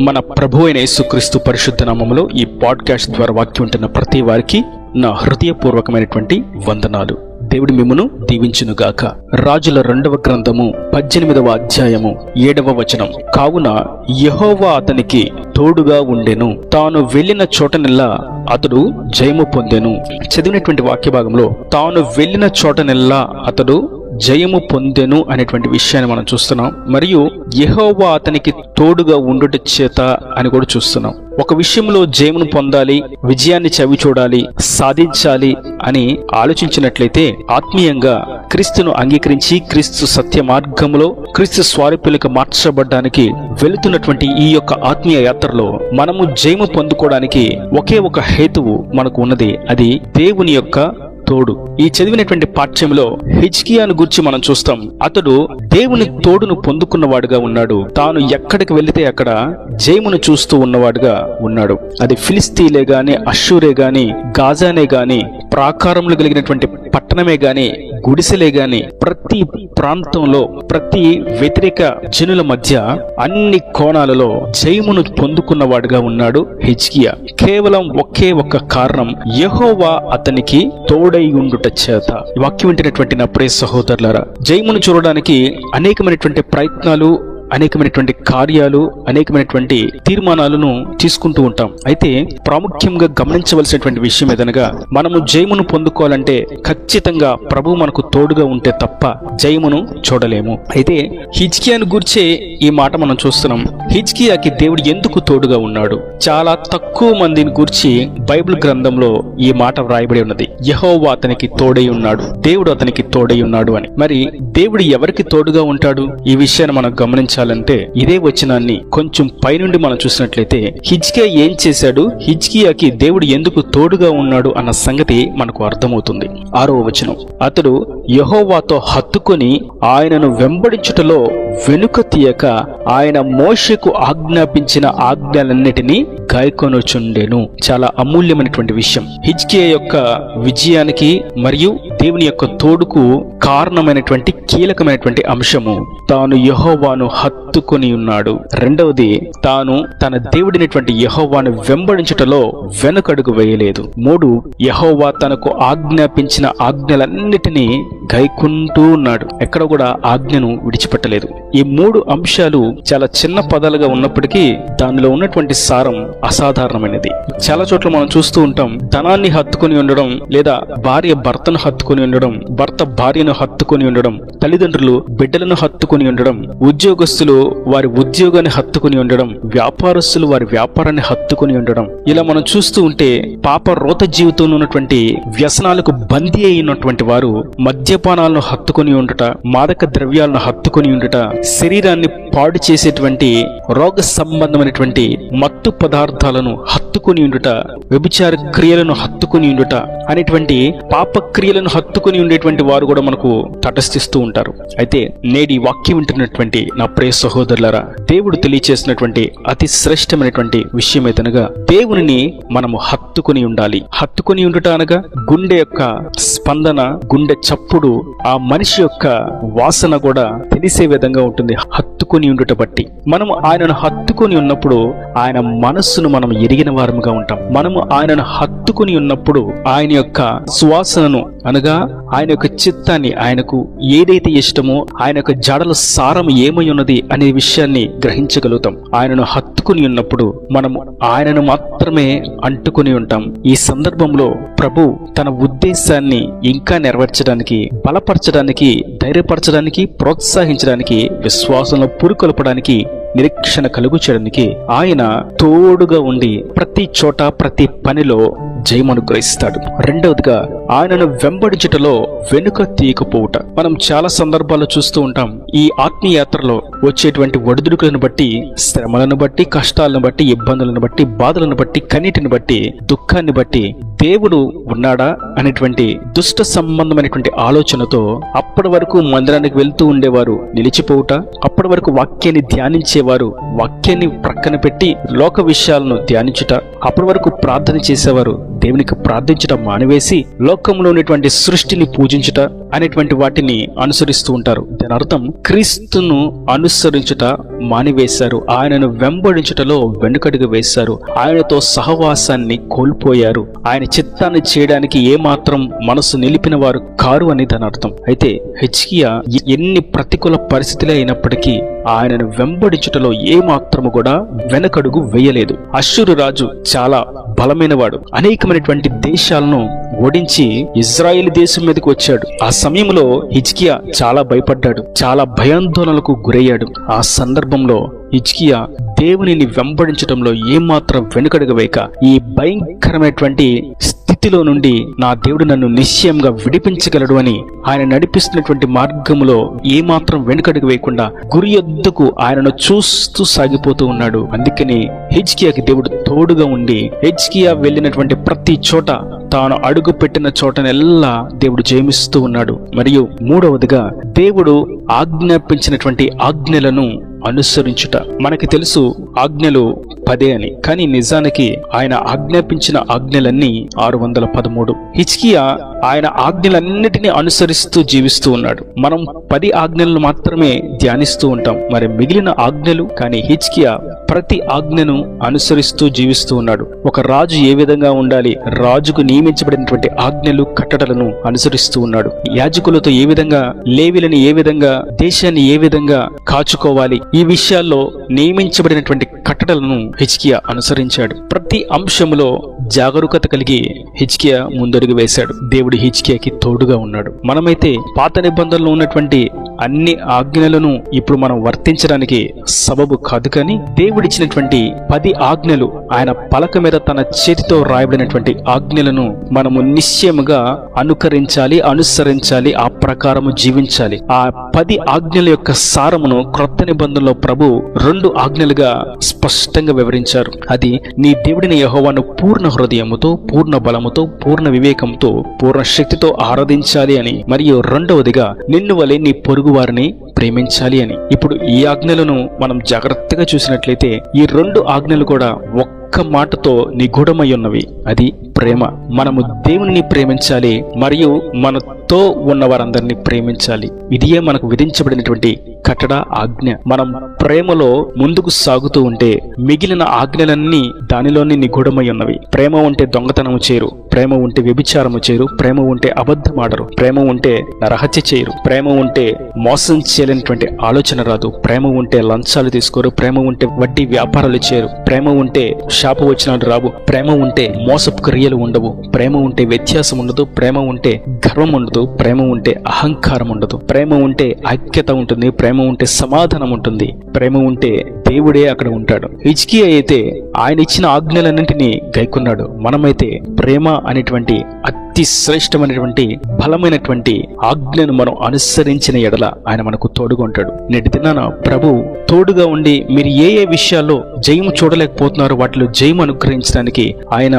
మన ప్రభు అయిన యేసుక్రీస్తు పరిశుద్ధ నామములో ఈ పాడ్కాస్ట్ ద్వారా వాక్యం ఉంటున్న ప్రతి వారికి నా హృదయపూర్వకమైనటువంటి వందనాలు. దేవుడి మిమ్మును దీవించునుగాక. రాజుల 2వ గ్రంథము 18వ అధ్యాయము 7వ వచనం. కావున యెహోవా అతనికి తోడుగా ఉండెను, తాను వెళ్ళిన చోటనెల్లా అతడు జయము పొందెను. చదివినటువంటి వాక్య భాగంలో తాను వెళ్ళిన చోటనెల్లా అతడు జయము పొందెను అనేటువంటి విషయాన్ని మనం చూస్తున్నాం. మరియు యెహోవా అతనికి తోడుగా ఉండుట చేత అని కూడా చూస్తున్నాం. ఒక విషయంలో జయమును పొందాలి, విజయాన్ని చవి చూడాలి, సాధించాలి అని ఆలోచించినట్లయితే ఆత్మీయంగా క్రీస్తును అంగీకరించి క్రీస్తు సత్య మార్గంలో క్రీస్తు స్వారూప్యులకు మార్చబడ్డానికి వెళుతున్నటువంటి ఈ యొక్క ఆత్మీయ యాత్రలో మనము జయము పొందుకోవడానికి ఒకే ఒక హేతువు మనకు ఉన్నది. అది దేవుని యొక్క తోడు. ఈ చదివినటువంటి పాఠ్యంలో హిజ్కియాను గురించి మనం చూస్తాం. అతడు దేవుని తోడును పొందుకున్నవాడుగా ఉన్నాడు. తాను ఎక్కడికి వెళితే అక్కడ జయమును చూస్తూ ఉన్నవాడుగా ఉన్నాడు. అది ఫిలిస్తీలే గాని, అష్షూరే గాని, గాజానే గాని, ప్రాకారములు కలిగినటువంటి పట్టణమే గాని, గుడిసెలే గాని, ప్రతి ప్రాంతంలో ప్రతి వ్యతిరేక జనుల మధ్య అన్ని కోణాలలో జయమును పొందుకున్నవాడుగా ఉన్నాడు హిజ్కియా. కేవలం ఒకే ఒక్క కారణం, యెహోవా అతనికి తోడై ఉండుట చేత. వాక్యం వింటున్నటువంటి నా ప్రియ సహోదరులారా, జయమును చూడడానికి అనేకమైనటువంటి ప్రయత్నాలు, అనేకమైనటువంటి కార్యాలు, అనేకమైనటువంటి తీర్మానాలను తీసుకుంటూ ఉంటాం. అయితే ప్రాముఖ్యంగా గమనించవలసినటువంటి విషయం ఏదనగా, మనము జయమును పొందుకోవాలంటే ఖచ్చితంగా ప్రభువు మనకు తోడుగా ఉంటే తప్ప జయమును చూడలేము. అయితే హిజ్కియాను గూర్చే ఈ మాట మనం చూస్తున్నాం. హిజ్కియాకి దేవుడు ఎందుకు తోడుగా ఉన్నాడు? చాలా తక్కువ మందిని గూర్చి బైబిల్ గ్రంథంలో ఈ మాట వ్రాయబడి ఉన్నది. యెహోవా అతనికి తోడై ఉన్నాడు, దేవుడు అతనికి తోడై ఉన్నాడు అని. మరి దేవుడు ఎవరికి తోడుగా ఉంటాడు? ఈ విషయాన్ని మనం గమనించాలంటే ఇదే వచనాన్ని కొంచెం పైనుండి మనం చూసినట్లయితే హిజ్కియా ఏం చేశాడు, హిజ్కియాకి దేవుడు ఎందుకు తోడుగా ఉన్నాడు అన్న సంగతి మనకు అర్థమవుతుంది. 6వ వచనం. అతడు యెహోవాతో హత్తుకొని ఆయనను వెంబడించుటలో వెనుక తీయక ఆయన మోషేకు ఆజ్ఞాపించిన ఆజ్ఞలన్నిటినీ గాయకొనుచుండెను. చాలా అమూల్యమైనటువంటి విషయం. హిజ్కియా యొక్క విజయానికి మరియు దేవుని యొక్క తోడుకు కారణమైనటువంటి కీలకమైనటువంటి అంశము, తాను యెహోవాను హత్తుకొని ఉన్నాడు. రెండవది, తాను తన దేవుడినటువంటి యెహోవాను వెంబడించుటలో వెనుకడుగు వేయలేదు. 3, యెహోవా తనకు ఆజ్ఞాపించిన ఆజ్ఞలన్నిటినీ గైకుంటూ ఉన్నాడు. ఎక్కడ కూడా ఆజ్ఞను విడిచిపెట్టలేదు. ఈ 3 అంశాలు చాలా చిన్న పదాలుగా ఉన్నప్పటికీ దానిలో ఉన్నటువంటి సారం అసాధారణమైనది. చాలా చోట్ల మనం చూస్తూ ఉంటాం, ధనాన్ని హత్తుకొని ఉండడం, లేదా భార్య భర్తను హత్తుకొని ఉండడం, భర్త భార్యను హత్తుకొని ఉండడం, తల్లిదండ్రులు బిడ్డలను హత్తుకొని ఉండడం, ఉద్యోగస్తులు వారి ఉద్యోగాన్ని హత్తుకొని ఉండడం, వ్యాపారస్తులు వారి వ్యాపారాన్ని హత్తుకొని ఉండడం. ఇలా మనం చూస్తూ ఉంటే పాప రోత జీవితంలో ఉన్నటువంటి వ్యసనాలకు బందీ అయినటువంటి వారు మద్యపానాలను హత్తుకొని ఉండుట, మాదక ద్రవ్యాలను హత్తుకొని ఉండుట, శరీరాన్ని పాడు చేసేటువంటి రోగ సంబంధమైనటువంటి మత్తు పదార్థాలను హత్తుకొని ఉండుట, వ్యభిచార క్రియలను హత్తుకొని ఉండుట అనేటువంటి పాప క్రియలను హత్తుకొని ఉండేటువంటి వారు కూడా మనకు తటస్థిస్తూ ఉంటారు. అయితే నేటి వాక్యం వింటున్నటువంటి నా ప్రియ సహోదరులారా, దేవుడు తెలియచేసినటువంటి అతి శ్రేష్టమైనటువంటి విషయం ఏదనగా, దేవునిని మనము హత్తుకొని ఉండాలి. హత్తుకొని ఉండుట అనగా గుండె యొక్క స్పందన, గుండె చప్పుడు, ఆ మనిషి యొక్క వాసన కూడా తెలిసే విధంగా ఉంటుంది. హత్తుకొని ఉండుట బట్టి మనము ఆయనను హత్తుకొని ఉన్నప్పుడు ఆయన మనస్సును మనం ఎరిగిన వారముగా ఉంటాం. మనము ఆయనను హత్తుకొని ఉన్నప్పుడు ఆయన యొక్క సువాసనను అనగా ఆయన యొక్క చిత్తాన్ని, ఆయనకు ఏదైతే ఇష్టమో ఆయన యొక్క జాడల సారం ఏమై ఉన్నది అనే విషయాన్ని గ్రహించగలుగుతాం. ఆయనను హత్తుకొని ఉన్నప్పుడు మనము ఆయనను మాత్రమే అంటుకొని ఉంటాం. ఈ సందర్భంలో ప్రభు తన ఉద్దేశాన్ని ఇంకా నెరవేర్చడానికి, బలపరచడానికి, ధైర్యపరచడానికి, ప్రోత్సహించడానికి, విశ్వాసంలో పురుకొల్పడానికి, నిరీక్షణ కలుగు చేయడానికి ఆయన తోడుగా ఉండి ప్రతి చోట ప్రతి పనిలో జయమనుగ్రహిస్తాడు. రెండవదిగా, ఆయనను వెంబడించుటలో వెనుక తీయకపోవుట. మనం చాలా సందర్భాల్లో చూస్తూ ఉంటాం, ఈ ఆత్మీయ యాత్రలో వచ్చేటువంటి ఒడిదుడుకులను బట్టి, శ్రమలను బట్టి, కష్టాలను బట్టి, ఇబ్బందులను బట్టి, బాధలను బట్టి, కన్నీటిని బట్టి, దుఃఖాన్ని బట్టి దేవుడు ఉన్నాడా అనేటువంటి దుష్ట సంబంధమైనటువంటి ఆలోచనతో అప్పటి వరకు మందిరానికి వెళ్తూ ఉండేవారు నిలిచిపోవుట, అప్పటి వరకు వాక్యాన్ని ధ్యానించేవారు వాక్యాన్ని ప్రక్కన పెట్టి లోక విషయాలను ధ్యానించుట, అప్పటి వరకు ప్రార్థన చేసేవారు దేవునికి ప్రార్థించడం మానివేసి లోకంలో ఉన్నటువంటి సృష్టిని పూజించుట అనేటువంటి వాటిని అనుసరిస్తూ ఉంటారు. దాని అర్థం క్రీస్తును అనుసరించుట మానివేశారు, ఆయనను వెంబడించుటలో వెనుకడుగు వేశారు, ఆయనతో సహవాసాన్ని కోల్పోయారు, ఆయన చిత్తాన్ని చేయడానికి ఏమాత్రం మనసు నిలిపిన వారు కారు అని దాని అర్థం. అయితే హిజ్కియా ఎన్ని ప్రతికూల పరిస్థితులే అయినప్పటికీ ఆయనను వెంబడించుటలో ఏమాత్రము కూడా వెనకడుగు వేయలేదు. అష్షూరు రాజు చాలా బలమైనవాడు, అనేకమైనటువంటి దేశాలను ఓడించి ఇజ్రాయేల్ దేశం మీదకి వచ్చాడు. ఆ సమయంలో హిజ్కియా చాలా భయపడ్డాడు, చాలా భయాందోళనలకు గురయ్యాడు. ఆ సందర్భంలో హిజ్కియా దేవునిని వెంబడించడంలో ఏమాత్రం వెనుకడుగు వేయక ఈ భయంకరమైనటువంటి స్థితిలో నుండి నా దేవుడు నన్ను నిశ్చయంగా విడిపించగలడు అని ఆయన నడిపిస్తున్నటువంటి మార్గంలో ఏమాత్రం వెనుకడుగు వేయకుండా గురి యొద్దకు ఆయనను చూస్తూ సాగిపోతూ ఉన్నాడు. అందుకని హిజ్కియాకి దేవుడు తోడుగా ఉండి హిజ్కియా వెళ్ళినటువంటి ప్రతి చోట, తాను అడుగు పెట్టిన చోటనెల్లా దేవుడు జయమిస్తూ ఉన్నాడు. మరియు మూడవదిగా, దేవుడు ఆజ్ఞాపించినటువంటి ఆజ్ఞలను అనుసరించుట. మనకి తెలుసు ఆజ్ఞలు 10 అని, కానీ నిజానికి ఆయన ఆజ్ఞాపించిన ఆజ్ఞలన్నీ 613. హిజ్కియా ఆయన ఆజ్ఞలన్నిటినీ అనుసరిస్తూ జీవిస్తూ ఉన్నాడు. మనం 10 ఆజ్ఞలను మాత్రమే ధ్యానిస్తూ ఉంటాం, మరి మిగిలిన ఆజ్ఞలు, కానీ హిజ్కియా ప్రతి ఆజ్ఞను అనుసరిస్తూ జీవిస్తూ ఉన్నాడు. ఒక రాజు ఏ విధంగా ఉండాలి, రాజుకు నియమించబడినటువంటి ఆజ్ఞలు కట్టడలను అనుసరిస్తూ ఉన్నాడు. యాజకులతో ఏ విధంగా, లేవీయులను ఏ విధంగా, దేశాన్ని ఏ విధంగా కాచుకోవాలి, ఈ విషయాల్లో నియమించబడినటువంటి కట్టడలను హిజ్కియా అనుసరించాడు. ప్రతి అంశంలో జాగరూకత కలిగి హిజ్కియా ముందడుగు వేశాడు. దేవుడు హిజ్కియాకి తోడుగా ఉన్నాడు. మనమైతే పాత నిబంధనలో ఉన్నటువంటి అన్ని ఆజ్ఞలను ఇప్పుడు మనం వర్తించడానికి సబబు కాదు, కానీ దేవుడిచ్చినటువంటి 10 ఆజ్ఞలు, ఆయన పలక మీద తన చేతితో రాయబడినటువంటి ఆజ్ఞలను మనము నిశ్చయముగా అనుకరించాలి, అనుసరించాలి, ఆ ప్రకారము జీవించాలి. ఆ 10 ఆజ్ఞల యొక్క సారమును క్రొత్త నిబంధనలో ప్రభు 2 ఆజ్ఞలుగా స్పష్టంగా వివరించారు. అది నీ దేవుడిని యెహోవాను పూర్ణ హృదయముతో, పూర్ణ బలముతో, పూర్ణ వివేకంతో, పూర్ణ శక్తితో ఆరాధించాలి అని, మరియు రెండవదిగా నిన్ను వలె నీ పొరుగు వారిని ప్రేమించాలి అని. ఇప్పుడు ఈ ఆజ్ఞలను మనం జాగ్రత్తగా చూసినట్లయితే ఈ 2 ఆజ్ఞలు కూడా ఒక్క మాటతో నిగూఢమై ఉన్నవి. అది ప్రేమ. మనము దేవుని ప్రేమించాలి మరియు మనతో ఉన్న వారందరినీ ప్రేమించాలి. ఇదియే మనకు విధించబడినటువంటి కట్టడ, ఆజ్ఞ. మనం ప్రేమలో ముందుకు సాగుతూ ఉంటే మిగిలిన ఆజ్ఞలన్నీ దానిలోని నిగూఢమై ఉన్నవి. ప్రేమ ఉంటే దొంగతనము చేయరు, ప్రేమ ఉంటే వ్యభిచారము చేయరు, ప్రేమ ఉంటే అబద్ధమాడరు, ప్రేమ ఉంటే నరహత్య చేయరు, ప్రేమ ఉంటే మోసం చేయలేనటువంటి ఆలోచన రాదు, ప్రేమ ఉంటే లంచాలు తీసుకోరు, ప్రేమ ఉంటే వడ్డీ వ్యాపారాలు చేయరు, ప్రేమ ఉంటే శాపవచనాలు రావు, ప్రేమ ఉంటే మోసపు క్రియలు ఉండవు, ప్రేమ ఉంటే వ్యత్యాసం ఉండదు, ప్రేమ ఉంటే గర్వం ఉండదు, ప్రేమ ఉంటే అహంకారం ఉండదు, ప్రేమ ఉంటే ఐక్యత ఉంటుంది, ప్రేమ ఉంటే సమాధానం ఉంటుంది, ప్రేమ ఉంటే దేవుడే అక్కడ ఉంటాడు. హిజ్కియా అయితే ఆయన ఇచ్చిన ఆజ్ఞలన్నింటినీ గైకొన్నాడు. మనమైతే ప్రేమ అనేటువంటి అతి శ్రేష్టమైనటువంటి బలమైనటువంటి ఆజ్ఞను మనం అనుసరించిన ఎడల ఆయన మనకు తోడుగా ఉంటాడు. నేటి దినాన ప్రభు తోడుగా ఉండి మీరు ఏ ఏ విషయాల్లో జయము చూడలేకపోతున్నారో వాటిలో జయము అనుగ్రహించడానికి ఆయన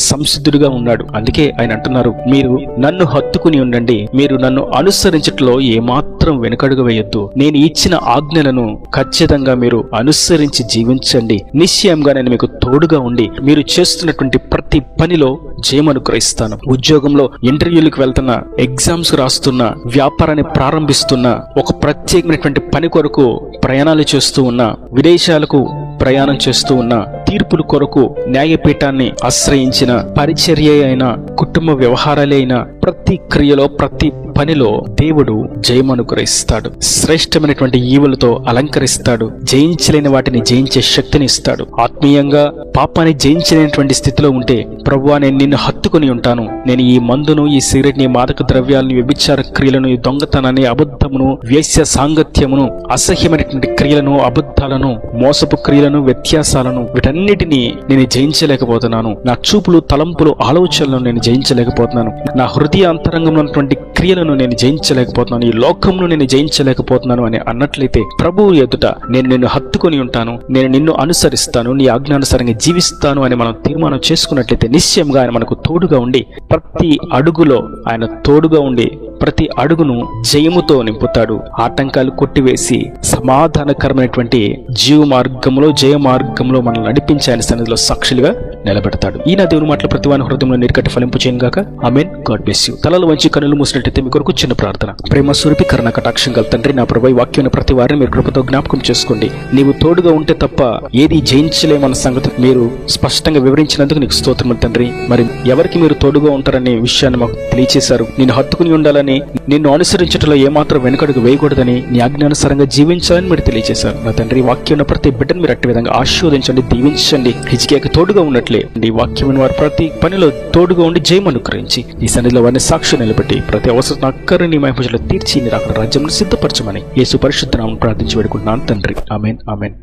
సంసిద్ధుడిగా ఉన్నాడు. అందుకే ఆయన అంటున్నారు, మీరు నన్ను హత్తుకుని ఉండండి, మీరు నన్ను అనుసరించట్లో ఏమాత్రం వెనుకడుగు వేయొద్దు, నేను ఇచ్చిన ఆజ్ఞలను ఖచ్చితంగా మీరు అనుసరించి జీవించండి, నిశ్చయంగా నేను మీకు తోడుగా ఉండి మీరు చేస్తున్నటువంటి ప్రతి పనిలో జయం అనుగ్రహిస్తాను. ఉద్యోగంలో ఇంటర్వ్యూలకు వెళ్తున్నా, ఎగ్జామ్స్ రాస్తున్నా, వ్యాపారాన్ని ప్రారంభిస్తున్నా, ఒక ప్రత్యేకమైనటువంటి పని కొరకు ప్రయాణాలు చేస్తూ ఉన్నా, విదేశాలకు ప్రయాణం చేస్తూ ఉన్నా, తీర్పుల కొరకు న్యాయపీఠాన్ని ఆశ్రయించిన, పరిచర్య అయినా, కుటుంబ వ్యవహారాలే అయినా, ప్రతి క్రియలో, ప్రతి పనిలో దేవుడు జయం అనుగ్రహిస్తాడు. శ్రేష్టమైనటువంటి ఈవులతో అలంకరిస్తాడు. జయించలేని వాటిని జయించే శక్తిని ఇస్తాడు. ఆత్మీయంగా పాపాన్ని జయించలేనటువంటి స్థితిలో ఉంటే, ప్రభువా నేను నిన్ను హత్తుకుని ఉంటాను, నేను ఈ మందును, ఈ సిగరెట్ ని, మాదక ద్రవ్యాలను, వ్యభిచార క్రియలను, ఈ దొంగతనాన్ని, అబద్ధమును, వేశ్య సాంగత్యమును, అసహ్యమైనటువంటి క్రియలను, అబద్ధాలను, మోసపు క్రియలను, వ్యత్యాసాలను, వీటన్నిటినీ నేను జయించలేకపోతున్నాను. నా చూపులు, తలంపులు, ఆలోచనలను నేను జయించలేకపోతున్నాను. నా హృదయ అంతరంగంలో ఉన్నటువంటి క్రియలను నేను జయించలేకపోతున్నాను, ఈ లోకంలో నేను జయించలేకపోతున్నాను అని అన్నట్లయితే, ప్రభువు ఎదుట నేను నిన్ను హత్తుకొని ఉంటాను, నేను నిన్ను అనుసరిస్తాను, నీ ఆజ్ఞానుసారంగా జీవిస్తాను అని మనం తీర్మానం చేసుకున్నట్లయితే నిశ్చయంగా ఆయన మనకు తోడుగా ఉండి, ప్రతి అడుగులో ఆయన తోడుగా ఉండి ప్రతి అడుగును జయముతో నింపుతాడు. ఆటంకాలు కొట్టివేసి సమాధానకరమైనటువంటి జీవ మార్గంలో, జయ మార్గంలో మనల్ని నడిపించి ఆయన సన్నిధిలో సాక్షులుగా నిలబెడతాడు. ఈయన దేవుని మాటల ప్రతి వాని హృదయంలో నీరుకట్టి ఫలింపు చేయను గాక. ఆమేన్. God bless you. తలలు వంచి కన్నులు మూసినట్టయితే మీ కొరకు చిన్న ప్రార్థన. ప్రేమ స్వరూపి కరుణ కటాక్షం గల తండ్రి, నా ప్రభువా, ఈ వాక్యాన్ని ప్రతి వారిని మీరు కృపతో జ్ఞాపకం చేసుకోండి. నీవు తోడుగా ఉంటే తప్ప ఏది జయించలేమన్న సంగతి మీరు స్పష్టంగా వివరించినందుకు నీకు స్తోత్రములు తండ్రి. మరి ఎవరికి మీరు తోడుగా ఉంటారనే విషయాన్ని మాకు తెలియచేశారు. నిన్ను హత్తుకుని ఉండాలని, నిన్ను అనుసరించడంలో ఏమాత్రం వెనుకడుగు వేయకూడదని, నీ ఆజ్ఞానుసారంగా జీవించాలని మీరు తెలియజేశారు. నా తండ్రి, వాక్యం ప్రతి బిడ్డను మీరు అట్టి విధంగా ఆశీర్వదించండి, దీవించండి. హిజ్కియాకి తోడుగా ఉన్నట్లే ఈ వాక్యం వారు ప్రతి పనిలో తోడుగా ఉండి జయం అనుగ్రహించి ఈ సన్నిధిలో వారిని సాక్షి నిలబెట్టి ప్రతి అవసరం అక్కరిని మహిమలో తీర్చి నీ రాకడ రాజ్యం సిద్ధపరచమని యేసు పరిశుద్ధ నామమున ప్రార్థించి వేడుకుంటున్నాను తండ్రి. ఆమేన్. ఆమేన్.